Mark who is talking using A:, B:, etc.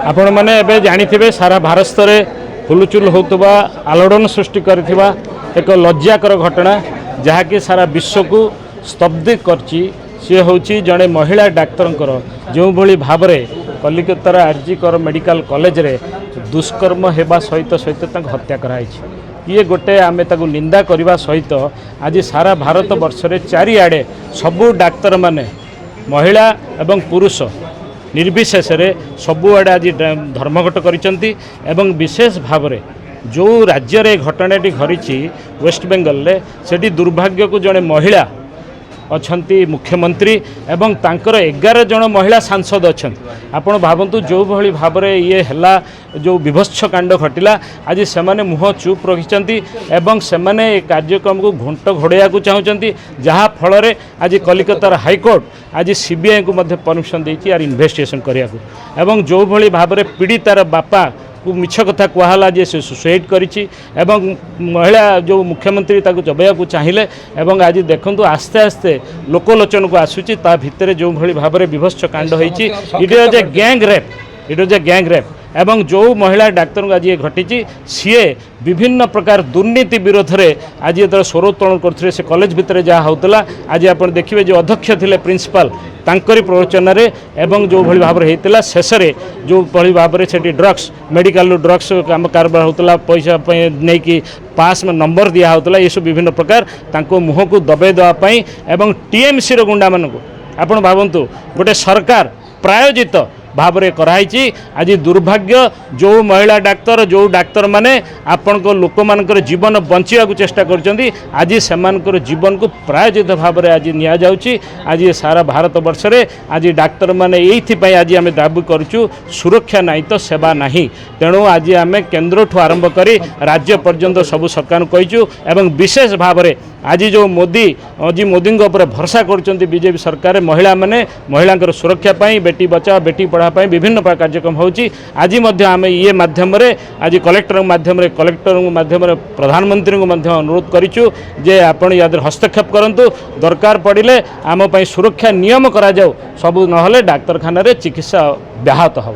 A: आपण मैंने एबे जानिथिबे सारा भारत स्तर हुलुचुल होतबा आलोड़न सृष्टि करथिबा एक लज्जाकर घटना जहाँकि सारा विश्व को स्तब्ध करची सी होची जड़े महिला डाक्तर जो भली भाव कलिकतार आरजीकर मेडिकल कॉलेज रे दुष्कर्म हेबा सहित सहित हत्या कराई ये गोटे आमे ताकू निंदा करने सहित आज सारा भारत वर्ष रे चारिआडे सबू डाक्तर माने महिला एवं पुरुष निर्विशेष सबुआड़े आज धर्मघट करिसेंती एवं विशेष भाव में जो राज्य रे घटनाटी घरी वेस्ट बेंगल रे सेठी दुर्भाग्य को जड़े महिला अच्छी मुख्यमंत्री एवं तांकर 11 जन महिला सांसद अच्छा आपण भावतु जो भली भाव में ये है जो विभत्स कांड घटिला आज से मुह चुप रखिंट एवं से कार्यक्रम को घुंट घोड़ाइया चाहते जहाँ फल आज कलिकतार हाईकोर्ट आज सीबीआई को परमिशन देती यार इन्वेस्टिगेशन करने जो भली भाव में पीड़ितार बापा को मिछ कथा कहला जे से सुसाइड करिछि एवं महिला जो मुख्यमंत्री ताको जबया को चाहिए एवं आज देखंतु आस्ते आस्ते लोकलोचन को आसुची ता भितरे जो भली भाव में विभत्स कांड होईछि it is a gang rape एवं जो महिला डाक्तर को आज ये घटी सीए विभिन्न प्रकार दुर्नीति विरोध में आज ये स्वरोत्तोलन करते से कॉलेज भितर जहाँ होता आज आप देखिए जो अध्यक्ष थे प्रिंसिपाल तांकरी प्रवचन एवं जो भली भाव में होता शेष जो भली भाव में से ड्रग्स मेडिकल ड्रग्स काम कारबार होता पैसा नहीं कि पास में नंबर दिया होता ये सब विभिन्न प्रकार मुह को दबाई देवाई एवं टीएमसी गुंडा मान आप भावतु गोटे सरकार प्रायोजित भाव में कराई आज दुर्भाग्य जो महिला डाक्तर जो डाक्तर माने आपण को लोक मानकर जीवन बंचिया को चेष्टा करछंती आज से जीवन को प्रायोजित भाव में आज निया जाउची आज सारा भारत वर्ष रे आज डाक्तर माने एइथि आज आम दाबी करूँ सुरक्षा नहीं तो सेवा नहीं तेणु आज आम केन्द्र ठू आरंभ करी राज्य पर्यंत सबू सरकार कहीचु एवं विशेष भाव में आज जो मोदी मोदी भरोसा कर बीजेपी सरकार महिला माने महिला सुरक्षा पाई बेटी बचाओ बेटी पढ़ा विभिन्न प्रकार कार्यक्रम होची आज आम ये माध्यम आज कलेक्टर माध्यम प्रधानमंत्री को अनुरोध करिचु जे आपण याद हस्तक्षेप करंतु दरकार पड़िले आम सुरक्षा नियम करा जाऊ सबू नहले डाक्तरखाना चिकित्सा व्याहत हो।